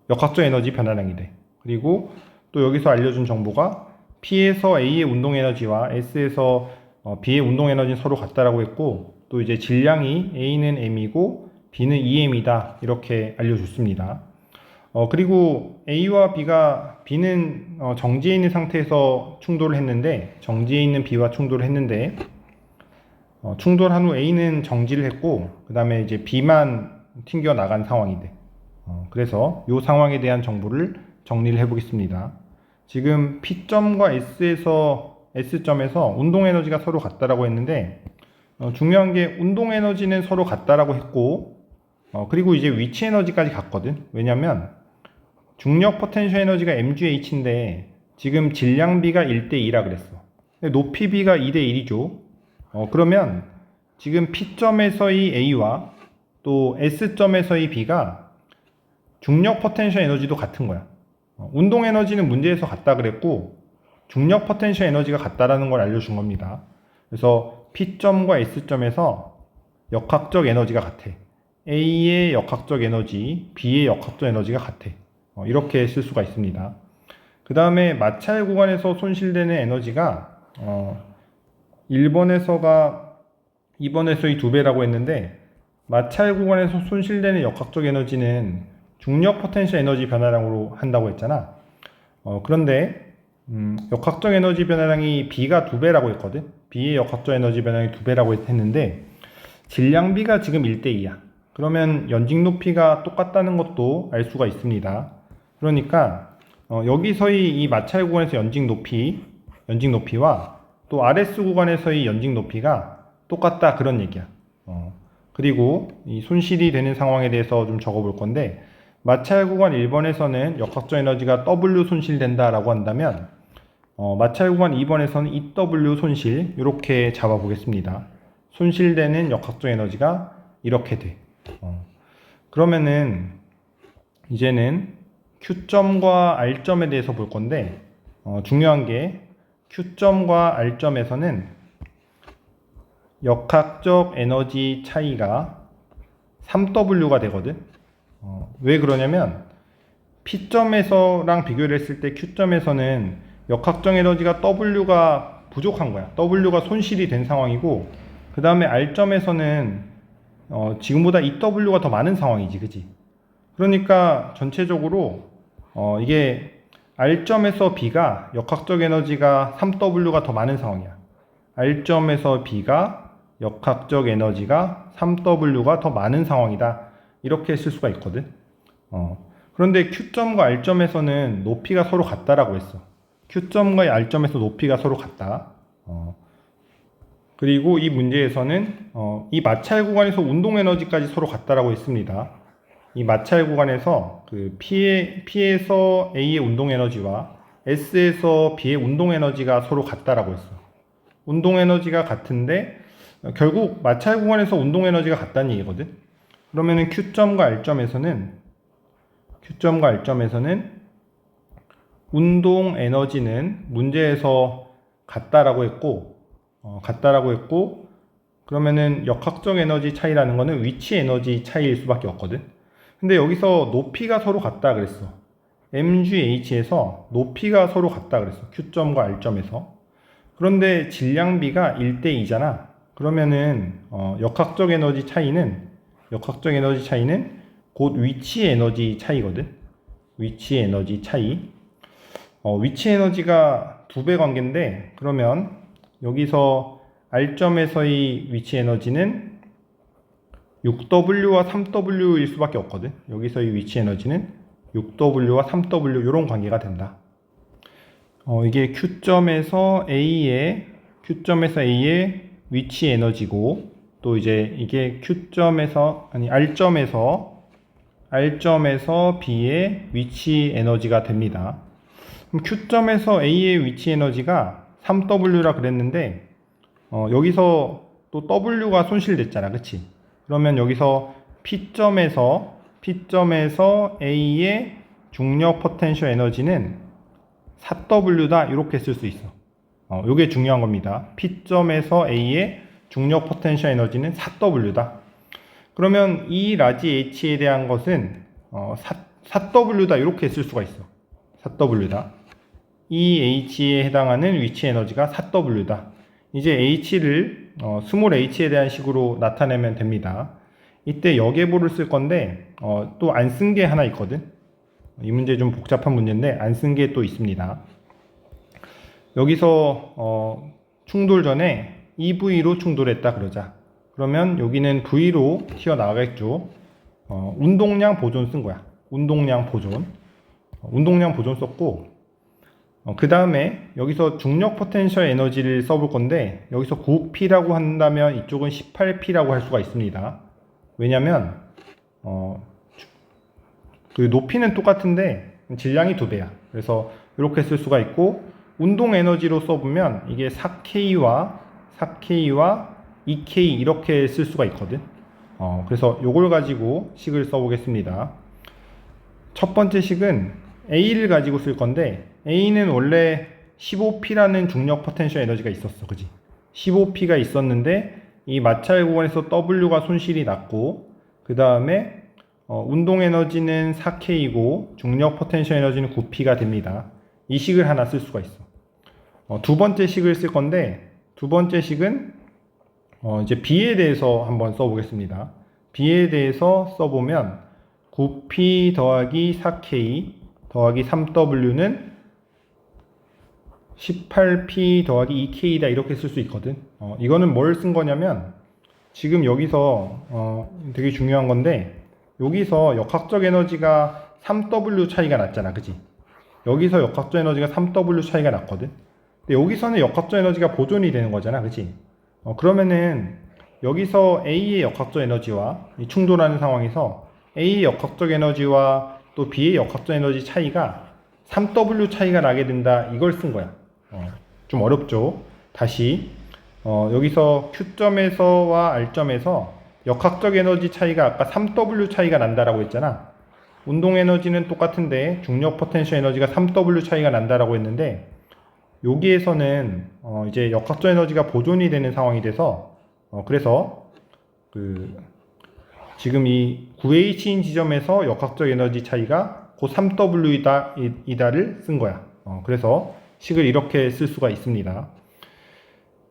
역학적 에너지 변화량이 돼. 그리고 또 여기서 알려준 정보가 P에서 A의 운동 에너지와 S에서 B의 운동 에너지는 서로 같다라고 했고 또 이제 질량이 A는 M이고 B는 2M이다 이렇게 알려줬습니다. 그리고 A와 B는 정지해 있는 상태에서 충돌을 했는데 정지해 있는 B와 충돌을 했는데 충돌한 후 A는 정지를 했고 그 다음에 이제 B만 튕겨 나간 상황이 돼. 그래서 이 상황에 대한 정보를 정리를 해보겠습니다. 지금 P점과 S점에서 운동 에너지가 서로 같다라고 했는데 중요한 게 운동 에너지는 서로 같다라고 했고 그리고 이제 위치 에너지까지 같거든. 왜냐면 중력 포텐셜 에너지가 mgh인데 지금 질량 B가 1대2라 그랬어. 높이 B가 2대1이죠. 그러면 지금 P점에서의 A와 또 S점에서의 B가 중력 포텐셜 에너지도 같은 거야. 운동 에너지는 문제에서 같다 그랬고 중력 포텐셜 에너지가 같다라는 걸 알려준 겁니다. 그래서 P점과 S점에서 역학적 에너지가 같아. A의 역학적 에너지, B의 역학적 에너지가 같아. 이렇게 쓸 수가 있습니다. 그 다음에 마찰 구간에서 손실되는 에너지가 1번에서가 2번에서의 2배라고 했는데 마찰 구간에서 손실되는 역학적 에너지는 중력 포텐셜 에너지 변화량으로 한다고 했잖아. 그런데 역학적 에너지 변화량이 B가 2배라고 했거든. B의 역학적 에너지 변화량이 2배라고 했는데 질량 B가 지금 1대2야. 그러면 연직 높이가 똑같다는 것도 알 수가 있습니다. 그러니까 여기서의 이 마찰 구간에서 연직 높이와 또 RS 구간에서의 연직 높이가 똑같다 그런 얘기야. 그리고 이 손실이 되는 상황에 대해서 좀 적어 볼 건데 마찰 구간 1번에서는 역학적 에너지가 W 손실된다라고 한다면 마찰 구간 2번에서는 EW 손실 이렇게 잡아보겠습니다. 손실되는 역학적 에너지가 이렇게 돼. 그러면은 이제는 Q점과 R점에 대해서 볼 건데 중요한 게 Q점과 R점에서는 역학적 에너지 차이가 3W가 되거든. 왜 그러냐면 P점에서랑 비교를 했을 때 Q점에서는 역학적 에너지가 W가 부족한 거야. W가 손실이 된 상황이고 그 다음에 R점에서는 지금보다 EW가 더 많은 상황이지, 그지? 그러니까 전체적으로 이게 R점에서 B가 역학적 에너지가 3W가 더 많은 상황이야. R점에서 B가 역학적 에너지가 3W가 더 많은 상황이다. 이렇게 쓸 수가 있거든. 그런데 Q점과 R점에서는 높이가 서로 같다라고 했어. Q점과 R점에서 높이가 서로 같다. 그리고 이 문제에서는 이 마찰 구간에서 운동 에너지까지 서로 같다라고 했습니다. 이 마찰 구간에서 그 P에서 A의 운동 에너지와 S에서 B의 운동 에너지가 서로 같다라고 했어. 운동 에너지가 같은데 결국 마찰 구간에서 운동 에너지가 같다는 얘기거든. 그러면은 Q점과 R점에서는 운동 에너지는 문제에서 같다라고 했고 그러면은 역학적 에너지 차이라는 거는 위치 에너지 차이일 수밖에 없거든. 근데 여기서 높이가 서로 같다 그랬어. MGH에서 높이가 서로 같다 그랬어. Q점과 R점에서. 그런데 질량비가 1대2잖아. 그러면은 역학적 에너지 차이는 곧 위치 에너지 차이거든. 위치 에너지 차이. 위치 에너지가 2배 관계인데 그러면 여기서 R점에서의 위치 에너지는 6W와 3W일 수밖에 없거든. 여기서의 위치 에너지는 6W와 3W 이런 관계가 된다. 이게 Q점에서 A의 위치 에너지고 또 이제 이게 R점에서 B의 위치 에너지가 됩니다. 그럼 Q점에서 A의 위치 에너지가 3W라 그랬는데 여기서 또 W가 손실됐잖아, 그치? 그러면 여기서 P점에서 A의 중력 포텐셜 에너지는 4W다 이렇게 쓸 수 있어. 이게 중요한 겁니다. P점에서 A의 중력 포텐셜 에너지는 4W다. 그러면 이 라지 H에 대한 것은 4W다 이렇게 쓸 수가 있어. 4W다. 이 H에 해당하는 위치 에너지가 4W다. 이제 H를 스몰 h에 대한 식으로 나타내면 됩니다. 이때 역예보를 쓸 건데 또 안 쓴 게 하나 있거든. 이 문제 좀 복잡한 문제인데 안 쓴 게 또 있습니다. 여기서 충돌 전에 EV로 충돌했다 그러자. 그러면 여기는 V로 튀어나가겠죠. 운동량 보존 쓴 거야. 운동량 보존 썼고 그 다음에 여기서 중력 포텐셜 에너지를 써볼 건데 여기서 9P라고 한다면 이쪽은 18P라고 할 수가 있습니다. 왜냐면 그 높이는 똑같은데 질량이 2배야. 그래서 이렇게 쓸 수가 있고 운동 에너지로 써보면 이게 4K와 2K 이렇게 쓸 수가 있거든. 그래서 요걸 가지고 식을 써보겠습니다. 첫 번째 식은 A를 가지고 쓸 건데 A는 원래 15P라는 중력 포텐셜 에너지가 있었어. 그지? 15P가 있었는데 이 마찰 구간에서 W가 손실이 났고 그 다음에 운동 에너지는 4K이고 중력 포텐셜 에너지는 9P가 됩니다. 이 식을 하나 쓸 수가 있어. 두 번째 식을 쓸 건데 두 번째 식은 이제 B에 대해서 한번 써보겠습니다. B에 대해서 써보면 9P 더하기 4K 더하기 3W는 18P 더하기 2K다 이렇게 쓸 수 있거든. 이거는 뭘 쓴 거냐면 지금 여기서 되게 중요한 건데 여기서 역학적 에너지가 3W 차이가 났잖아. 그지? 여기서 역학적 에너지가 3W 차이가 났거든. 근데 여기서는 역학적 에너지가 보존이 되는 거잖아. 그지? 그러면은 여기서 A의 역학적 에너지와 충돌하는 상황에서 A의 역학적 에너지와 또 B의 역학적 에너지 차이가 3W 차이가 나게 된다. 이걸 쓴 거야. 좀 어렵죠. 다시 여기서 Q점에서와 R점에서 역학적 에너지 차이가 아까 3W 차이가 난다라고 했잖아. 운동 에너지는 똑같은데 중력 포텐셜 에너지가 3W 차이가 난다라고 했는데 여기에서는 이제 역학적 에너지가 보존이 되는 상황이 돼서 그래서 지금 이 9H인 지점에서 역학적 에너지 차이가 고 3W이다를 쓴 거야. 그래서 식을 이렇게 쓸 수가 있습니다.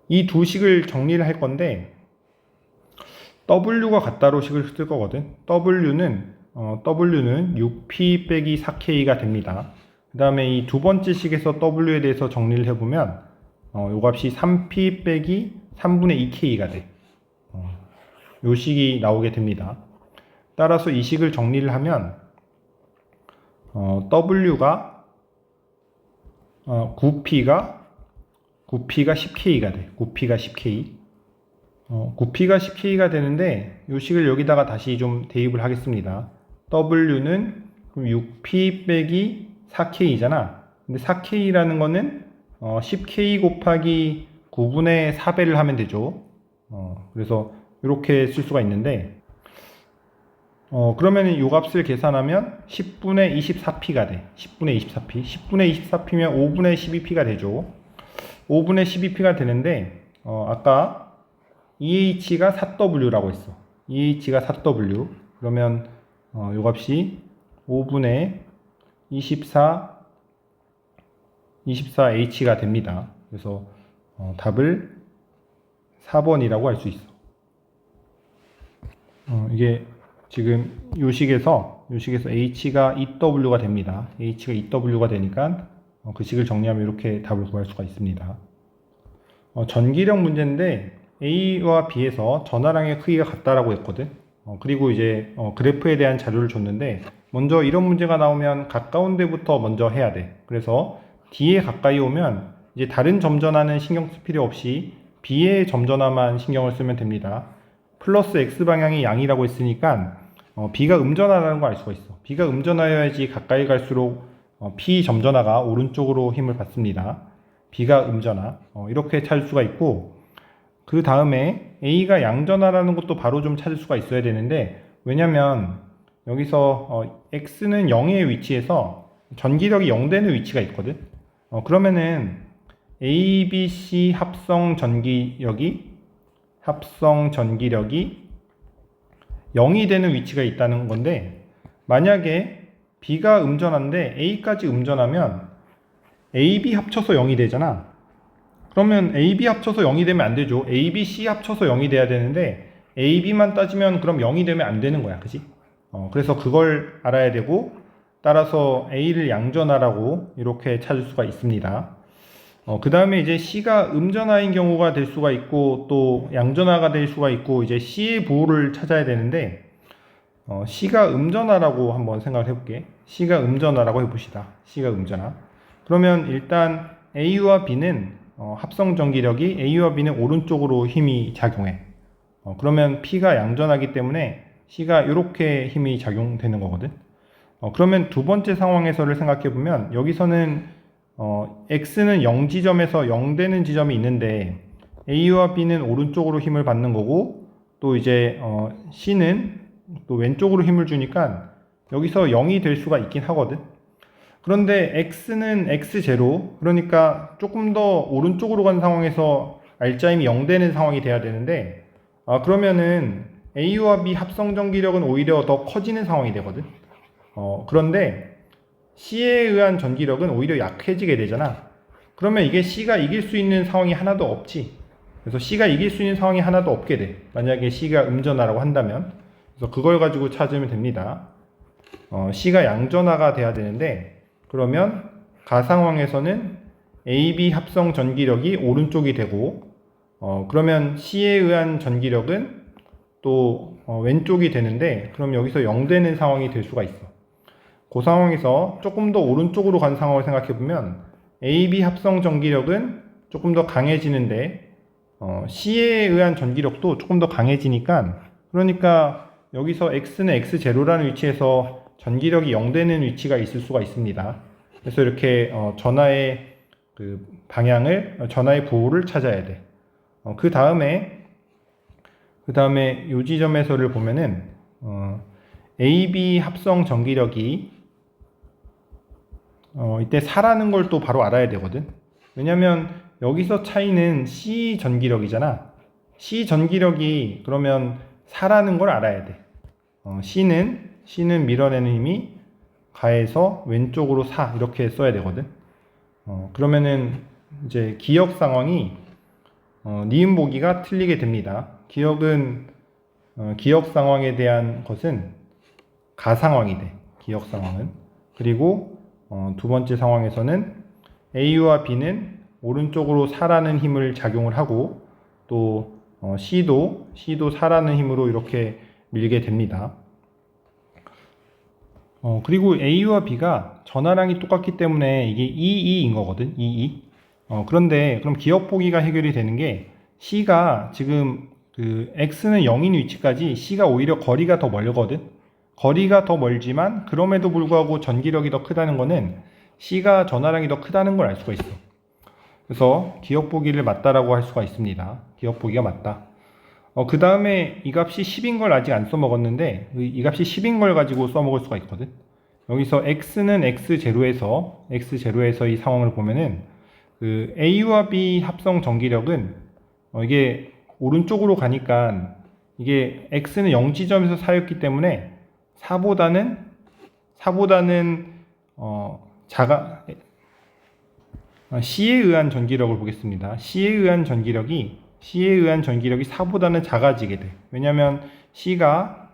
이 두 식을 정리를 할 건데 W가 같다로 식을 쓸 거거든. W는 6P 빼기 4K가 됩니다. 그 다음에 이 두 번째 식에서 W에 대해서 정리를 해보면 요 값이 3P 빼기 3분의 2K가 돼. 요 식이 나오게 됩니다. 따라서 이 식을 정리를 하면 W가 9P가 10K가 돼. 9P가 10K. 9P가 10K가 되는데 이 식을 여기다가 다시 좀 대입을 하겠습니다. W는 6P 빼기 4K잖아. 근데 4K라는 거는 10K 곱하기 9분의 4배를 하면 되죠. 그래서 이렇게 쓸 수가 있는데 그러면 이 값을 계산하면 10분의 24P가 돼. 10분의 24P. 10분의 24P면 5분의 12P가 되죠. 5분의 12P가 되는데 아까 EH가 4W라고 했어. EH가 4W. 그러면 이 값이 5분의 24H가 됩니다. 그래서 답을 4번이라고 할 수 있어. 이게 지금 요식에서 H가 2W가 됩니다. H가 2W가 되니까 그 식을 정리하면 이렇게 답을 구할 수가 있습니다. 전기력 문제인데 A와 B에서 전화량의 크기가 같다라고 했거든. 그리고 이제 그래프에 대한 자료를 줬는데 먼저 이런 문제가 나오면 가까운 데부터 먼저 해야 돼. 그래서 D에 가까이 오면 이제 다른 점전화는 신경 쓸 필요 없이 B의 점전화만 신경을 쓰면 됩니다. 플러스 X 방향이 양이라고 했으니까 B가 음전화라는 걸 알 수가 있어. B가 음전화여야지 가까이 갈수록 P 점전화가 오른쪽으로 힘을 받습니다. B가 음전화. 이렇게 찾을 수가 있고 그 다음에 A가 양전화라는 것도 바로 좀 찾을 수가 있어야 되는데 왜냐면 여기서 X는 0의 위치에서 전기력이 0 되는 위치가 있거든. 그러면은 A, B, C 합성 전기력이 0이 되는 위치가 있다는 건데 만약에 B가 음전화인데 A까지 음전하면 A, B 합쳐서 0이 되잖아. 그러면 A, B 합쳐서 0이 되면 안 되죠. A, B, C 합쳐서 0이 돼야 되는데 A, B만 따지면 그럼 0이 되면 안 되는 거야. 그치? 그래서 그걸 알아야 되고 따라서 A를 양전화라고 이렇게 찾을 수가 있습니다. 그 다음에 이제 C가 음전화인 경우가 될 수가 있고 또 양전화가 될 수가 있고 이제 C의 부호를 찾아야 되는데 C가 음전화라고 한번 생각을 해볼게. C가 음전화라고 해봅시다. C가 음전화. 그러면 일단 A와 B는 합성 전기력이 A와 B는 오른쪽으로 힘이 작용해. 그러면 P가 양전하기 때문에 C가 이렇게 힘이 작용되는 거거든. 그러면 두 번째 상황에서를 생각해 보면 여기서는 X는 0지점에서 0 되는 지점이 있는데 A와 B는 오른쪽으로 힘을 받는 거고 또 이제 C는 또 왼쪽으로 힘을 주니까 여기서 0이 될 수가 있긴 하거든. 그런데 X는 X0 그러니까 조금 더 오른쪽으로 간 상황에서 R자임이 0 되는 상황이 돼야 되는데 그러면은 A와 B 합성 전기력은 오히려 더 커지는 상황이 되거든. 그런데 C에 의한 전기력은 오히려 약해지게 되잖아. 그러면 이게 C가 이길 수 있는 상황이 하나도 없지. 그래서 C가 이길 수 있는 상황이 하나도 없게 돼. 만약에 C가 음전화라고 한다면. 그래서 그걸 가지고 찾으면 됩니다. C가 양전화가 돼야 되는데 그러면 가상황에서는 AB 합성 전기력이 오른쪽이 되고 그러면 C에 의한 전기력은 또 왼쪽이 되는데 그럼 여기서 0 되는 상황이 될 수가 있어. 그 상황에서 조금 더 오른쪽으로 간 상황을 생각해 보면 AB 합성 전기력은 조금 더 강해지는데 C에 의한 전기력도 조금 더 강해지니까 그러니까 여기서 X는 X0라는 위치에서 전기력이 0 되는 위치가 있을 수가 있습니다. 그래서 이렇게 전하의 그 방향을, 전하의 부호를 찾아야 돼. 그 다음에 이 지점에서를 보면은 AB 합성 전기력이 이때 4라는 걸 또 바로 알아야 되거든. 왜냐면 여기서 차이는 C 전기력이잖아. C 전기력이 그러면 4라는 걸 알아야 돼. C는 밀어내는 힘이 가해서 왼쪽으로 4 이렇게 써야 되거든. 그러면은 이제 기역 상황이 니은 보기가 틀리게 됩니다. 기역은 기역 상황에 대한 것은 가상황이 돼. 기역 상황은. 그리고 두 번째 상황에서는 A와 B는 오른쪽으로 4라는 힘을 작용을 하고 또 C도 4라는 힘으로 이렇게 밀게 됩니다. 그리고 A와 B가 전하량이 똑같기 때문에 이게 2인 거거든. 2. 그런데 그럼 기역 보기가 해결이 되는 게 C가 지금 그 X는 0인 위치까지 C가 오히려 거리가 더 멀거든. 거리가 더 멀지만 그럼에도 불구하고 전기력이 더 크다는 거는 C가 전하량이 더 크다는 걸 알 수가 있어. 그래서 기역 보기를 맞다라고 할 수가 있습니다. 기역 보기가 맞다. 그 다음에 이 값이 10인 걸 아직 안 써먹었는데 이 값이 10인 걸 가지고 써먹을 수가 있거든. 여기서 x는 x0에서 이 상황을 보면은 그 A와 B 합성 전기력은 이게 오른쪽으로 가니까 이게 x는 0지점에서 4였기 때문에 4보다는 작아. C에 의한 전기력을 보겠습니다. C에 의한 전기력이 4보다는 작아지게 돼. 왜냐면 C가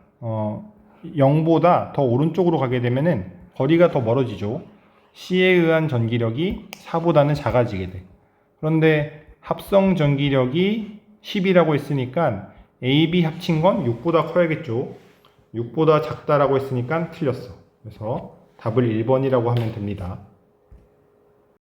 0보다 더 오른쪽으로 가게 되면은 거리가 더 멀어지죠. C에 의한 전기력이 4보다는 작아지게 돼. 그런데 합성 전기력이 10이라고 했으니까 AB 합친 건 6보다 커야겠죠. 6보다 작다라고 했으니까 틀렸어. 그래서 답을 1번이라고 하면 됩니다.